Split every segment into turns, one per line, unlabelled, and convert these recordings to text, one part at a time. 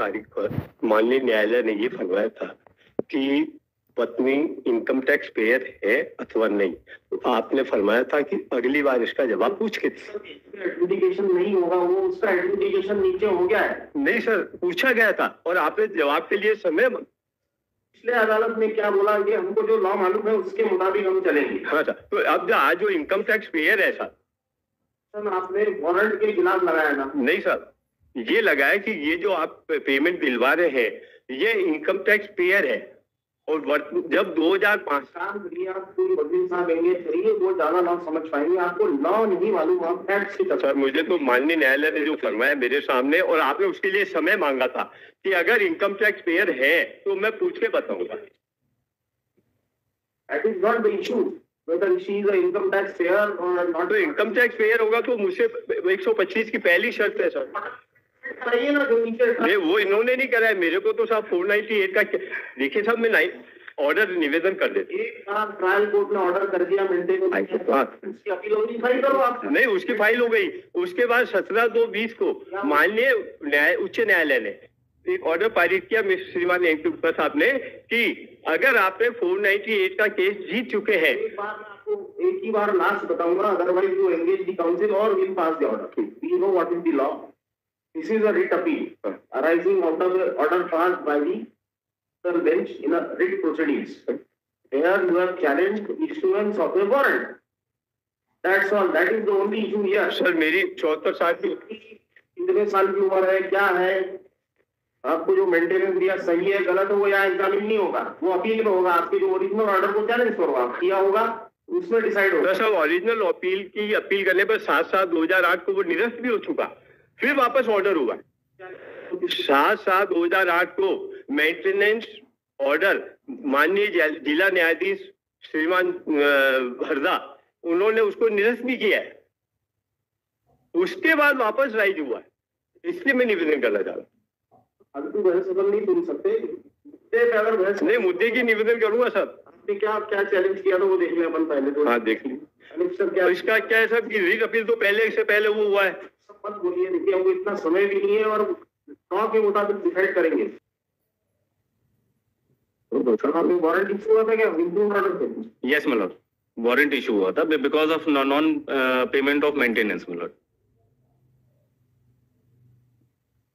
तारीख पर माननीय न्यायालय ने ये फरमाया था कि पत्नी इनकम टैक्स पेयर है अथवा नहीं, तो आपने फरमाया था कि अगली बार इसका जवाब पूछ के
एडजुडिकेशन नहीं होगा, वो उसका एडजुडिकेशन नीचे हो गया है।
नहीं सर, पूछा गया था और आपने जवाब के लिए समय
पिछले अदालत में क्या बोला कि हमको जो लॉ मालूम है उसके मुताबिक हम चलेंगे।
हाँ सर, तो अब आज जो इनकम टैक्स पेयर है सर
आपने वारंट के खिलाफ लगाया ना?
नहीं सर, ये लगाया कि ये जो आप पेमेंट दिलवा रहे हैं ये इनकम टैक्स पेयर है और जब 2005
वो ज्यादा लॉ समझ पाएंगे, आपको लॉ नहीं मालूम, आप टैक्स की।
सर मुझे तो माननीय न्यायालय ने जो फरमाया मेरे सामने, और आपने उसके लिए समय मांगा था कि अगर इनकम टैक्स पेयर है तो मैं पूछ के बताऊंगा।
That is not the issue. Whether she is an income tax payer or not.
तो इनकम टैक्स पेयर होगा तो मुझसे 125 की पहली शर्त है सर।
कराइए ना जो नीचे।
नहीं, वो इन्होंने नहीं कराया, मेरे को तो साहब 498 का देखिए साहब, मैं ऑर्डर निवेदन कर देती।
एक बार ट्रायल कोर्ट ने ऑर्डर कर दिया मिलते को, उसकी अपील होगी, फाइल करो आप।
नहीं, उसकी फाइल हो गई। उसके बाद 17/2/20 को माननीय उच्च न्यायालय ने एक ऑर्डर पारित किया श्रीमान एमपी गुप्ता साहब ने कि अगर आपने 498 का केस जीत चुके हैं।
एक ही बार लास्ट बताऊंगा, otherwise you engage the council or will pass the order. We know what is the law. This is a writ appeal arising out of the order passed by the bench in a writ proceedings. There you have challenged issuance of a warrant. That's all. That is the only issue here.
Sir मेरी 74 साल की,
कितने साल की उम्र है, क्या है, आपको जो मेंटेनेंस दिया सही है गलत है, वो यहाँ एग्जामिन नहीं होगा, वो अपील में होगा। आपके जो ओरिजिनल ऑर्डर को चैलेंज करो, आप किया होगा उसमें डिसाइड होगा।
सर ओरिजिनल अपील की अपील करने पर 7/7/2008 को वो निरस्त भी हो चुका, फिर वापस ऑर्डर हुआ। 7/7/2008 को मेंटेनेंस ऑर्डर माननीय जिला न्यायाधीश श्रीमान हरदा, उन्होंने उसको निरस्त भी किया है, उसके बाद वापस राइज हुआ है। इसलिए मैं निवेदन करना चाह रहा हूँ।
नहीं सुन सकते, अगर बहस
नहीं, मुद्दे की निवेदन करूंगा सर।
आपने क्या क्या चैलेंज किया था वो देख लें अपन पहले तो।
हाँ देख लीजिए। तो इसका क्या है सर कि रीट अपील तो पहले से पहले वो हुआ है।
मत बोलिए, देखिए हमको इतना समय भी नहीं है और लॉ के मुताबिक डिसाइड करेंगे। तो वारंट इशू हुआ था क्या?
Yes my lord, warrant issue हुआ था because of non payment of maintenance my lord,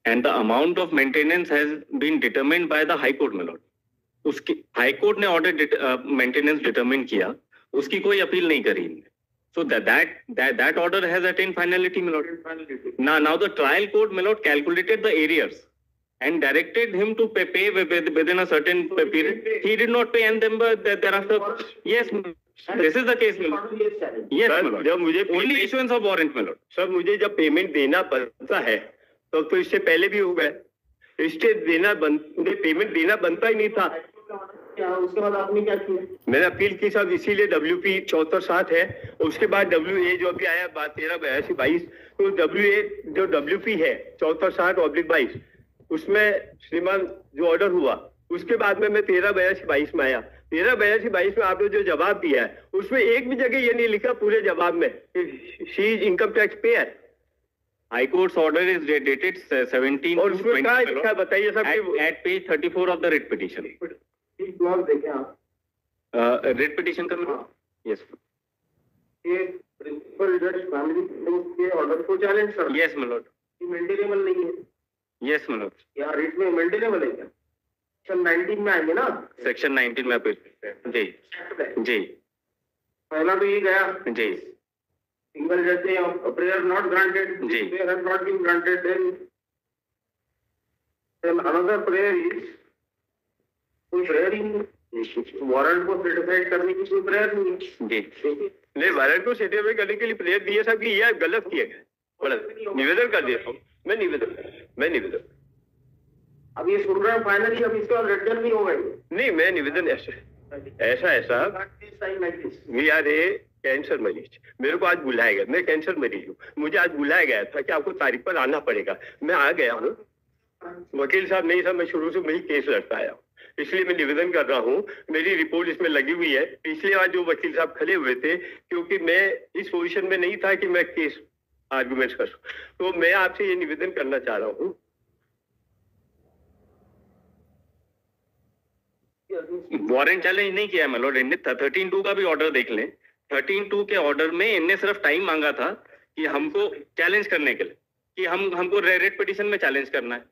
and the amount of maintenance has been determined by the high court my lord. उसकी हाई कोर्ट ने order maintenance determine किया, उसकी कोई appeal नहीं करी। So that order has attained finality, my lord. Now the trial court, my lord, calculated the arrears and directed him to pay within a certain period. He did not pay, and then thereafter, yes, this is the case, my lord. Yes, my lord.
जब मुझे
only issuance of warrant, my lord.
Sir मुझे जब payment देना पड़ता है तो इससे पहले भी हो गया, इससे पेमेंट देना बनता ही नहीं था।
उसके बाद आपने क्या किया?
मैंने अपील की साहब, इसीलिए WP 74/7 है। उसके बाद WA जो अभी आया 13/82/22, तो WA जो WP है 74/7/22, उसमें श्रीमान जो ऑर्डर हुआ उसके बाद में मैं 13/82/22 में आया। 13/82/22 में आपने जो जवाब दिया है उसमें एक भी जगह ये नहीं लिखा पूरे जवाब में she is income tax payer.
High Court's order is dated 17
और उसमें क्या लिखा बताइए साहब?
At page 34 of the writ petition.
देखें आप
writ petition का yes
प्रिंसिपल जज फैमिली के ऑर्डर को चैलेंज कर।
yes my lord,
मेंटेनेबल नहीं है।
yes my lord,
या रिट में मेंटेनेबल है क्या? सेक्शन 19 में आएंगे ना?
सेक्शन 19 में अपील जी जी
पहला तो ये गया
जी
सिंगल जज से प्रेयर नॉट ग्रांटेड
जी,
prayer has not been granted, then another prayer is कोई प्रेयर ही नहीं, वारंट को सेटिस्फाइड करने की कोई प्रेयर नहीं
जी
नहीं, वारंट को सेटिस्फाई करने के लिए प्रेयर दिए साहब कि यह गलत किया गया, निवेदन कर दिया हूँ मैं निवेदन
अब ये सुन रहे हैं फाइनली, अब इसके बाद रिटर्न भी हो गए।
नहीं, मैं निवेदन ऐसा वी आर ए कैंसर मरीज, मेरे को आज बुलाया गया, मैं कैंसर मरीज हूँ, मुझे आज बुलाया गया था कि आपको तारीख पर आना पड़ेगा, मैं आ गया हूँ। वकील साहब नहीं साहब, मैं शुरू से वही केस लड़ता आया हूँ, इसलिए मैं निवेदन कर रहा हूँ, मेरी रिपोर्ट इसमें लगी हुई है। पिछले बार जो वकील साहब खड़े हुए थे, क्योंकि मैं इस पोजीशन में नहीं था कि मैं केस आर्गुमेंट्स कर सकूं, तो मैं आपसे ये निवेदन करना चाह रहा हूँ
वारंट चैलेंज नहीं किया है मेलोड, इनने 13-2 का भी ऑर्डर देख लें। 13-2 के ऑर्डर में इनने सिर्फ टाइम मांगा था कि हमको चैलेंज करने के लिए, कि हमको रेट पिटीशन में चैलेंज करना है।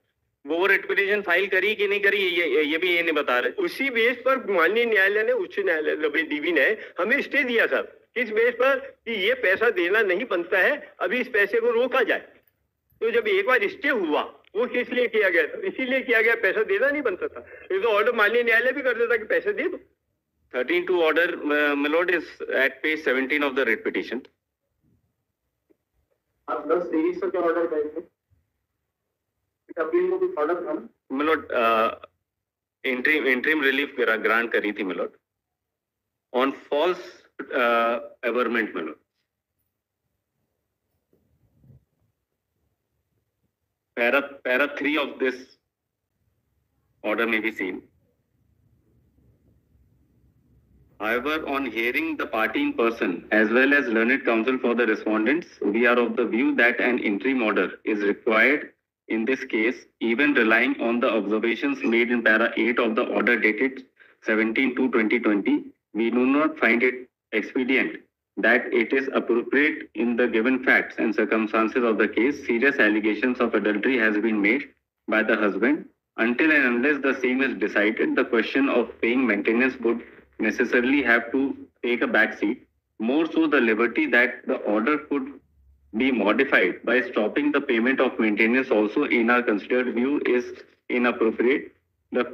वो रेट पिटीशन फाइल करी कि नहीं करी ये भी ये नहीं बता रहे।
उसी बेस पर माननीय न्यायालय ने, उच्च न्यायालय डीवी ने हमें स्टे दिया सर, किस बेस पर कि ये पैसा देना नहीं बनता है, अभी इस पैसे को रोका जाए। तो जब एक बार स्टे हुआ वो किस लिए किया गया था? इसीलिए किया गया, पैसा देना नहीं बनता था। ये तो ऑर्डर माननीय न्यायालय भी कर देता कि पैसे दे दो।
13-2 order, my lord, is at page 17 of the writ petition.
आप 10-23 का क्या ऑर्डर करेंगे? अपील को कुछ ऑर्डर था ना?
My lord, interim relief grant करी थी my lord, on false averment my lord. Para 3 of this order may be seen. However, on hearing the party in person as well as learned counsel for the respondents, we are of the view that an interim order is required in this case, even relying on the observations made in para 8 of the order dated 17/2/2020. We do not find it expedient that it is appropriate in the given facts and circumstances of the case. Serious allegations of adultery has been made by the husband. Until and unless the same is decided, the question of paying maintenance would necessarily have to take a back seat. More so, the liberty that the order could be modified by stopping the payment of maintenance also, in our considered view, is inappropriate. The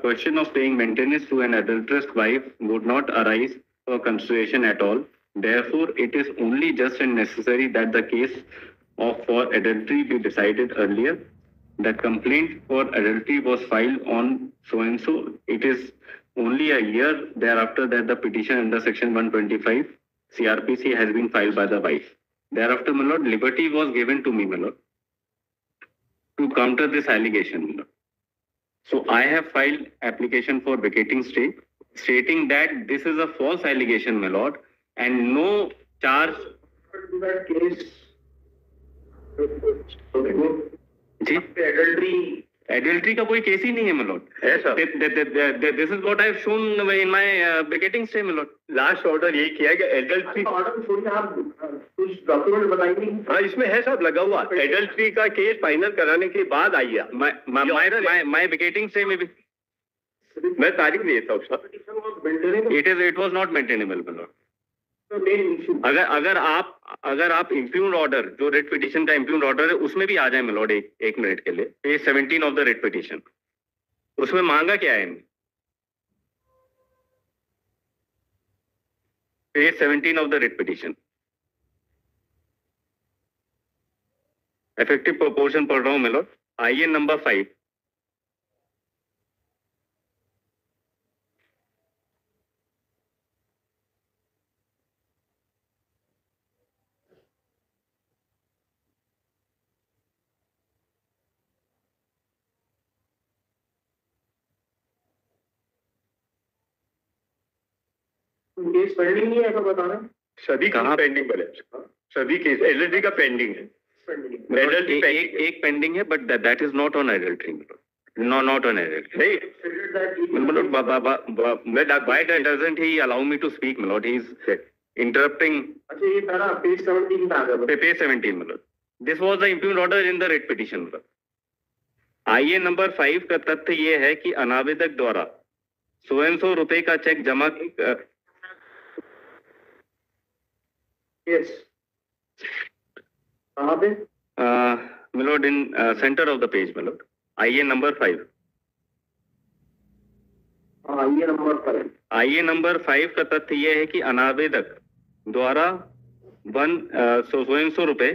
question of paying maintenance to an adulterous wife would not arise for consideration at all. Therefore, it is only just and necessary that the case for adultery be decided earlier. The complaint for adultery was filed on so and so. It is only a year thereafter that the petition under section 125 CRPC has been filed by the wife. Thereafter, my lord, liberty was given to me, my lord, to counter this allegation, my lord. So I have filed application for vacating stay, stating that this is a false allegation, my lord, and no charge.
That case,
Adultery का कोई case ही नहीं है my lord.
ऐसा
This is what I have shown in my vacating stay, my lord.
Last order यही किया गया, adultery
order छोड़िए, आप कुछ डॉक्यूमेंट बताइए।
हाँ इसमें है साहब लगा हुआ, एडल्ट्री का केस फाइनल कराने के बाद आइए।
My vacating stay में भी
मैं तारीख देता हूँ साहब।
it was not maintainable, my lord. अगर आप इम्प्यून्ड ऑर्डर, जो रेट पिटीशन का इम्प्यून्ड ऑर्डर है, उसमें भी आ जाए my lord, एक मिनट के लिए, page 17 of the rate petition, उसमें मांगा क्या है? Page 17 of the rate petition, effective proportion पढ़ रहा हूं my lord, आइए नंबर 5।
केस पेंडिंग नहीं है, ऐसा बता रहे हैं?
सभी कहाँ पेंडिंग बने? सभी केस एडल्ट्री का पेंडिंग है।
एक पेंडिंग है, but that is not on adultery, not on adultery.
नहीं,
why doesn't he allow me to speak, my lord? He is interrupting.
अच्छा ये सारा पेज 17 पे आ गया।
Page 17, my lord. This was the impugned order in the writ petition, my lord. आइए number 5 का तथ्य ये है कि अनावेदक द्वारा ₹100 का चेक जमा
यस कहाँ पे?
my lord, in center of the page, my lord. आइए नंबर 5। आइए नंबर 5 का तथ्य यह है कि अनावेदक द्वारा ₹100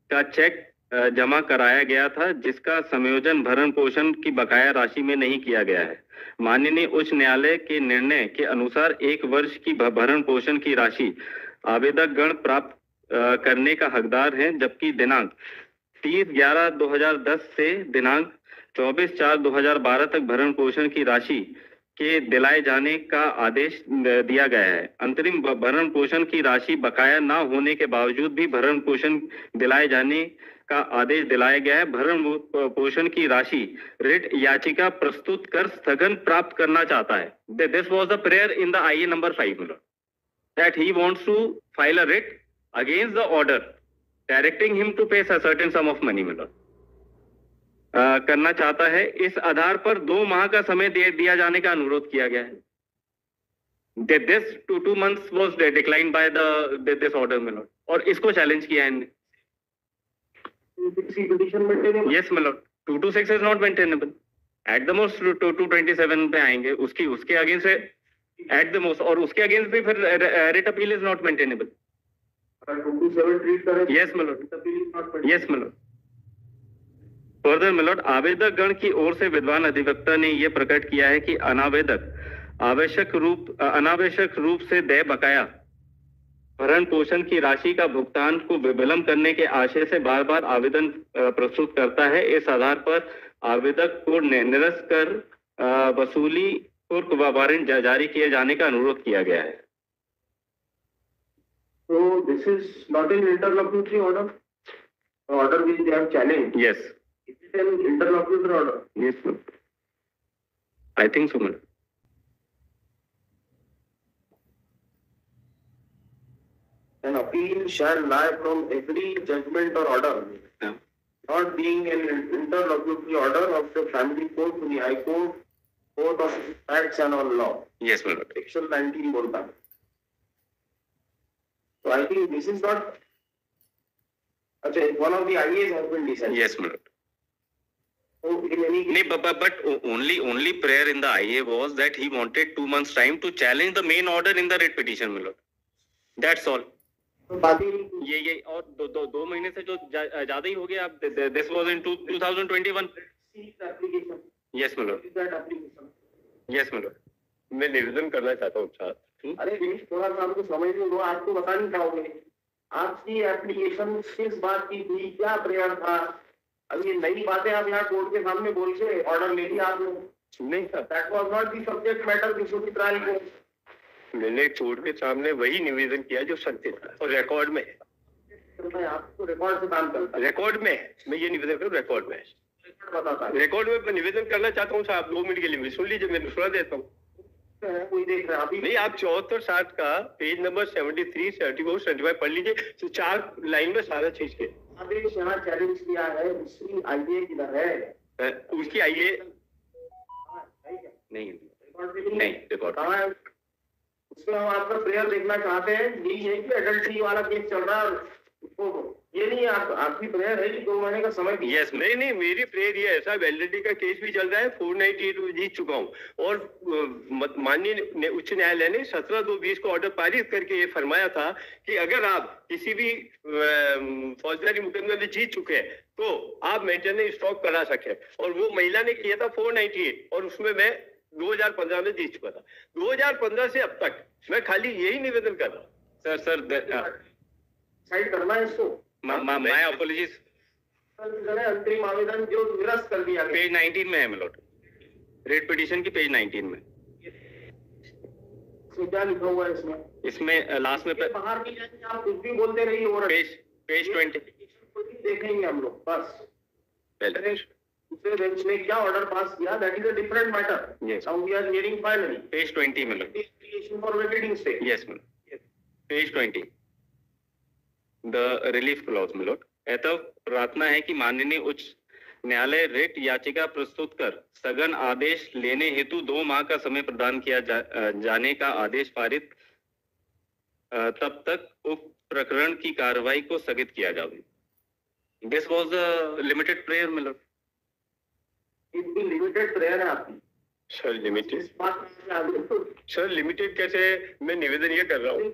का चेक जमा कराया गया था, जिसका संयोजन भरण पोषण की बकाया राशि में नहीं किया गया है। माननीय उच्च न्यायालय के निर्णय के अनुसार 1 वर्ष की भरण पोषण की राशि आवेदक गण प्राप्त करने का हकदार है, जबकि दिनांक 30/11/2010 से दिनांक 24/4/2012 तक भरण पोषण की राशि के दिलाए जाने का आदेश दिया गया है। अंतरिम भरण पोषण की राशि बकाया न होने के बावजूद भी भरण पोषण दिलाए जाने का आदेश दिलाया गया है। भरण पोषण की राशि रिट याचिका प्रस्तुत कर स्थगन प्राप्त करना चाहता है। This was the prayer in the IA number 5 minute, that he wants to file a writ against the order directing him to pay a certain sum of money minute करना चाहता है। इस आधार पर 2 माह का समय दिया जाने का अनुरोध किया गया है। This 2 months was declined by this order minute, और इसको चैलेंज किया है इनने। Yes minute, 226 is not maintainable, at the most 227 पे आएंगे, उसके अगेंस्ट at the most, और उसके अगेंस्ट भी फिर writ appeal is not maintainable.
227 treat करें।
Yes milord, yes milord. Further milord, आवेदक गण की ओर से विद्वान अधिवक्ता ने यह प्रकट किया है कि अनावेदक अनावश्यक रूप से देय बकाया भरण पोषण की राशि का भुगतान को विलंब करने के आशय से बार बार आवेदन प्रस्तुत करता है। इस आधार पर आवेदक को निरस्त कर वसूली वारंट जारी किए जाने का अनुरोध किया गया है।
So this is not an interlocutory order. The order which they have challenged.
Yes.
Is it an interlocutory order?
Yes, sir. I think so, madam.
An appeal shall lie from every judgment or order, not being an interlocutory order of the family court to the High Court, Court of Facts and on Law.
Yes, my lord.
Section 19 बोलता है। So I think this is not. अच्छा, one of the IAs has been decided.
Yes, my lord.
So in any case,
but only prayer in the IA was that he wanted 2 months time to challenge the main order in the writ petition, my lord. That's all.
तो बाकी
ये और दो महीने से जो ज्यादा ही हो गया। अब this was in 2021.
application.
Yes, my lord.
Is that application?
Yes, my lord.
मैं निवेदन करना चाहता हूँ साहब।
अरे थोड़ा सा हमको समझने दो, आपको बता नहीं पाओगे आपकी एप्लीकेशन किस बात की थी, क्या प्रेयर था। अब ये नई बातें आप यहाँ कोर्ट के सामने बोल के ऑर्डर ले लिया आपने।
नहीं sir,
that was not the subject matter before the trial को।
मैंने कोर्ट के सामने वही निवेदन किया जो सत्य था और रिकॉर्ड में।
तो मैं आपको रिकॉर्ड से काम करता
रिकॉर्ड में मैं ये निवेदन करूँ, रिकॉर्ड में
बताता
रिकॉर्ड में मैं निवेदन करना चाहता हूँ साहब। 2 मिनट के लिए सुन लीजिए, मैं सुना देता हूँ।
कोई देख रहा है अभी
नहीं, आप 74-60 का पेज नंबर 73, 74, 75 पढ़ लीजिए। तो 4 लाइन में सारा चीज के
आदेश यहाँ चैलेंज किया है। दूसरी आईए किधर है?
उसकी आइए
नहीं
रिकॉर्ड कहाँ है? उसमें हम आपका प्रेयर देखना चाहते हैं। यही है कि एडल्ट्री वाला केस चल रहा है, ये नहीं आपकी प्रेयर है कि 2 महीने का समय दिया।
यस, नहीं मेरी प्रेयर ये है साहब, एलएलडी का केस भी चल रहा है, 498 जीत चुका हूँ और माननीय उच्च न्यायालय ने 17/2/20 को ऑर्डर पारित करके ये फरमाया था कि अगर आप किसी भी फौजदारी मुकदमे में जीत चुके हैं तो आप मेंटेनेंस स्टॉक करा सके। और वो महिला ने किया था 498 और उसमें मैं 2015 में जीत चुका था। 2015 से अब तक मैं खाली यही निवेदन कर रहा हूँ।
सर
साइड करना है इसको।
My apologies.
अंतरिम आवेदन जो निरस्त कर दिया गया।
पेज 19 में है मिलोड, रेट पिटीशन की पेज 19 में।
इसमें क्या लिखा हुआ है?
इसमें लास्ट में
बाहर नहीं जाएंगे, आप कुछ भी बोलते रहिए। और
पेज 20
देखेंगे हम लोग बस।
पहले
दूसरे बेंच ने क्या ऑर्डर पास किया, that is a different matter. Now we are hearing finally
page 20 milord.
Application for waiting stay.
Yes milord, page 20 the relief clause milord. ऐसा प्रार्थना है कि माननीय उच्च न्यायालय रिट याचिका प्रस्तुत कर स्थगन आदेश लेने हेतु 2 माह का समय प्रदान किया जाने का आदेश पारित तब तक उक्त प्रकरण की कार्रवाई को स्थगित किया जाए। This was a limited prayer milord.
इतनी लिमिटेड प्रेयर है आपकी?
सर लिमिटेड,
सर
लिमिटेड कैसे? मैं निवेदन ये कर रहा हूँ।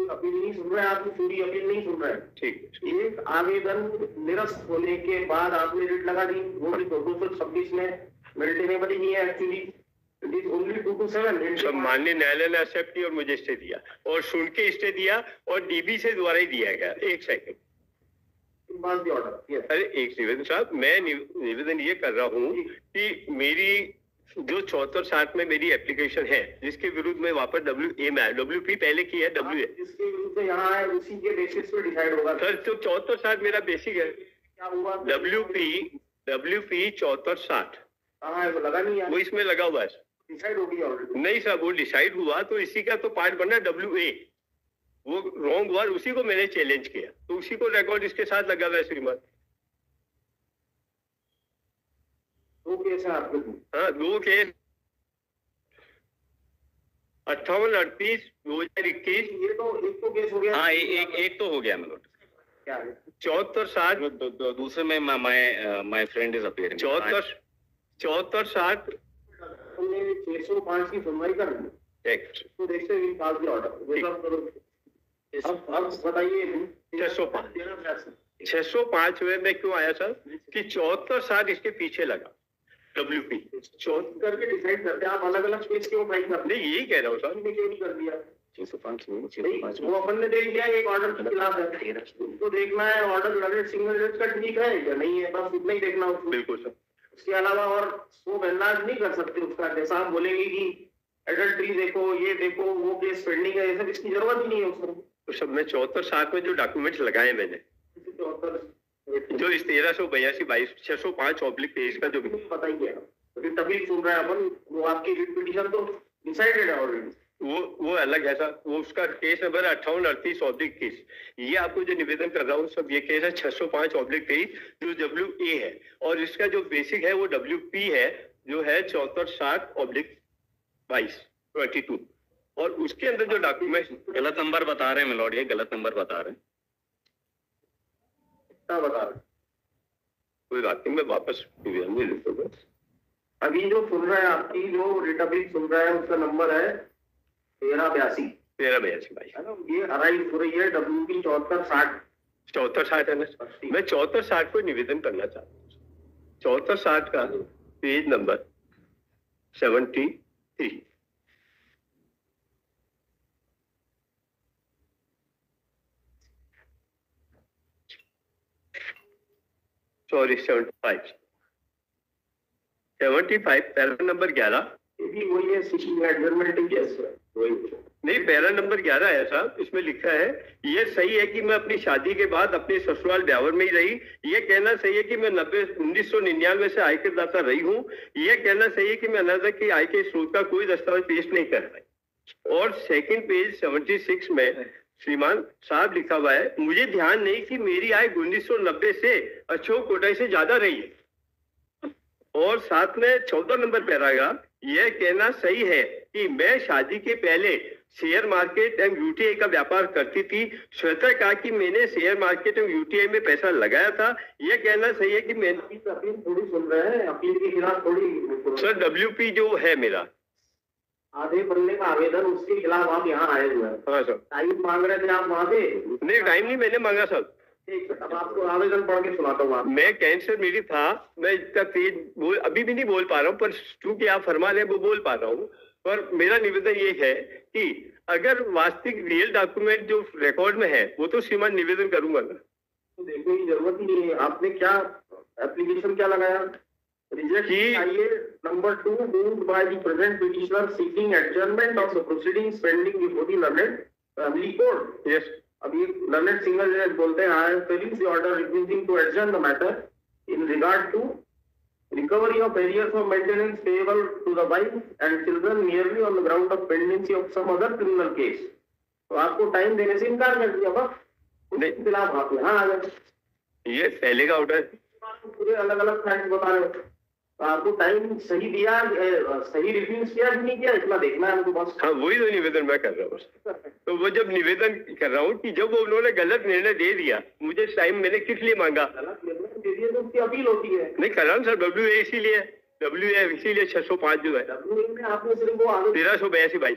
अपील नहीं सुन रहे, आपकी पूरी अपील नहीं सुन रहे।
ठीक,
एक आवेदन निरस्त होने के बाद आपने रिट लगा दी, वो भी 226 में मेंटेनेबल ही नहीं है एक्चुअली। It is only 227।
माननीय न्यायालय ने एक्सेप्ट किया और मुझे स्टे दिया और सुन के स्टे दिया और डीबी से द्वारा ही दिया गया। एक सेकंड,
ऑर्डर।
अरे एक निवेदन साहब, मैं निवेदन ये कर रहा हूँ कि मेरी जो 74-60 में मेरी एप्लीकेशन है जिसके विरुद्ध में वापस WA में WP पहले की है, WA
जिसके विरुद्ध यहाँ है उसी के बेसिस पे डिसाइड होगा।
सर तो 74-60 मेरा बेसिक है।
क्या हुआ?
WP 7460
कहाँ है वो? लगा नहीं यार,
वो इसमें लगा हुआ है।
डिसाइड हो गया ऑलरेडी।
नहीं सर, वो डिसाइड हुआ तो इसी का तो पार्ट बना WA, वो रॉन्ग हुआ, उसी को मैंने चैलेंज किया, तो उसी को रिकॉर्ड इसके साथ लगा हुआ है श्रीमान।
दो केस है आपके?
हाँ, 2 केस 5838/2021।
ये तो एक तो केस हो गया।
हाँ, एक तो हो गया मेलोड।
क्या है?
7460
दूसरे में माय फ्रेंड इज अपीयरिंग।
7460
तुमने 605 की सुनवाई कर ली तो देखते हैं पास की ऑर्डर। अब बताइए
605 में क्यों आया सर कि 7460 इसके पीछे लगा WP।
करके डिसाइड करते हैं आप अलग अलग केस क्यों फाइल करते
नहीं, यही कह रहा हूँ सर।
क्यों नहीं कर दिया?
605
वो अपन ने देख लिया एक ऑर्डर के खिलाफ है, तो देखना है ऑर्डर लर्नेड सिंगल जज का ठीक है या नहीं है, बस उतना ही देखना उसको।
बिल्कुल सर।
उसके अलावा और वो बहलाज नहीं कर सकते उसका। जैसा आप बोलेंगे कि एडल्ट्री देखो, ये देखो, वो केस पेंडिंग है, ये सब इसकी जरूरत ही नहीं है उसको।
तो सब में 7460 में जो डॉक्यूमेंट्स लगाए मैंने, जो इस 1382/22 605/23 का जो
बताइए, तभी सुन रहे हैं अपन। वो आपकी पिटीशन तो डिसाइडेड है ऑलरेडी,
वो अलग है सर। वो उसका केस नंबर 5838/21। ये आपको जो निवेदन कर रहा हूँ सब ये केस है 605/23 जो WA है, और इसका जो बेसिक है वो WP है जो है 7460/22, और उसके अंदर जो डॉक्यूमेंट
गलत नंबर बता रहे हैं मिलोड, ये गलत नंबर बता रहे हैं।
क्या बता रहे?
कोई बात नहीं, मैं वापस नहीं लिखूंगा।
अभी जो सुन रहा है, आपकी जो रिटअपील सुन रहा है, उसका नंबर है 1382
भाई।
है ना? ये अराइव हो रही है WP 7460
7460 है ना। मैं 7460 को निवेदन करना चाहता हूँ। 7460 का page number 73, sorry 75 para number 11।
वही है, सीटिंग एडजर्नमेंट केस है वही।
नहीं, पैरा नंबर 11 है साहब। इसमें लिखा है ये सही है कि मैं अपनी शादी के बाद अपने ससुराल ब्यावर में ही रही। ये कहना सही है कि मैं 1999 से आयकर दाता रही हूँ। ये कहना सही है कि मैं अनादर की आय के स्रोत का कोई दस्तावेज पेश नहीं कर पाई। और सेकंड पेज 76 में श्रीमान साहब लिखा हुआ है, मुझे ध्यान नहीं कि मेरी आय 1990 से अशोक कोटाई से ज्यादा रही है। और साथ में 14 नंबर पैराग्राफ, यह कहना सही है कि मैं शादी के पहले शेयर मार्केट एवं UTI का व्यापार करती थी। स्वतः कहा कि मैंने शेयर मार्केट एवं UTI में पैसा लगाया था। यह कहना सही है कि मैंने
अपील थोड़ी सुन रहे हैं, अपील के खिलाफ थोड़ी।
सर WP जो है मेरा
आधे पन्ने का आवेदन, उसके खिलाफ आप यहाँ आए हुए हैं।
हाँ सर।
टाइम मांग रहे थे आप वहाँ पे?
नहीं, टाइम नहीं मैंने मांगा सर।
अब आपको आवेदन पढ़ के सुनाता हूँ।
मैं कैंसर मेरी था, मैं इतना तेज अभी भी नहीं बोल पा रहा हूँ, पर क्योंकि आप फरमा रहे हैं वो बोल पा रहा हूँ। पर मेरा निवेदन ये है कि अगर वास्तविक रियल डॉक्यूमेंट जो रिकॉर्ड में है वो तो श्रीमान निवेदन करूंगा ना।
तो देखने की जरूरत ही नहीं है। आपने क्या एप्लीकेशन क्या लगाया? रिजेक्ट चाहिए number 2 moved by the present petitioner seeking adjournment of the proceedings pending before the learned family court.
Yes.
अब ये learned single judge बोलते हैं, I am filling the order refusing to adjourn the matter in regard to recovery of arrears of maintenance payable to the wife and children merely on the ground of pendency of some other criminal case. तो आपको time देने से इनकार कर दिया, बस उसके खिलाफ आप यहाँ आ गए।
ये पहले का ऑर्डर
पूरे अलग अलग फैक्ट बता रहे हो। आपको टाइम सही दिया, सही रिफ्यूज किया कि नहीं किया, इतना देखना है हमको बस।
हाँ, वही तो निवेदन मैं कर रहा हूँ। तो वो जब निवेदन कर रहा हूँ कि जब वो उन्होंने गलत निर्णय दे दिया, मुझे टाइम मैंने किस लिए मांगा?
गलत निर्णय दे दिया तो उसकी अपील होती है।
नहीं कर रहा हूँ सर, WA इसीलिए 605 जो है।
WA में आपने सिर्फ वो
1382/22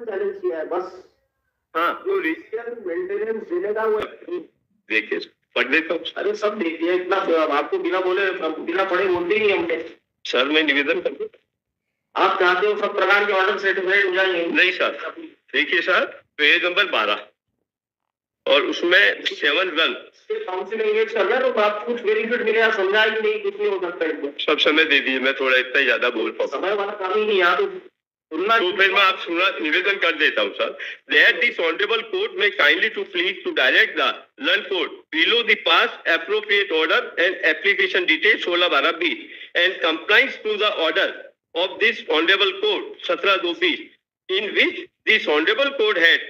चैलेंज किया है बस।
हाँ, तो
मेंटेनेंस देने का वो
देखिए पढ़ देता हूँ।
अरे सब देखिए, इतना आपको बिना बोले बिना पढ़े बोलते ही हमने।
सर मैं निवेदन कर दूं?
आप चाहते हो सब प्रकार के ऑर्डर सर्टिफाइड हो जाएंगे?
नहीं सर, देखिए सर पेज नंबर 12 और उसमें 7
काउंसिल एंगेज करना है, तो आप कुछ बेनिफिट मिलेगा, समझा कि नहीं कुछ नहीं हो सकता है।
सब समय दे दीजिए, मैं थोड़ा इतना ज्यादा बोल पाऊँ।
समय वाला काम ही नहीं। यहाँ तो
तो फिर मैं आप निवेदन कर देता हूँ sir, that this honorable court may kindly to please to direct the learned court below the past appropriate order and application details 16/12 and compliance to the order of this honorable court 17/2 in which this honorable court had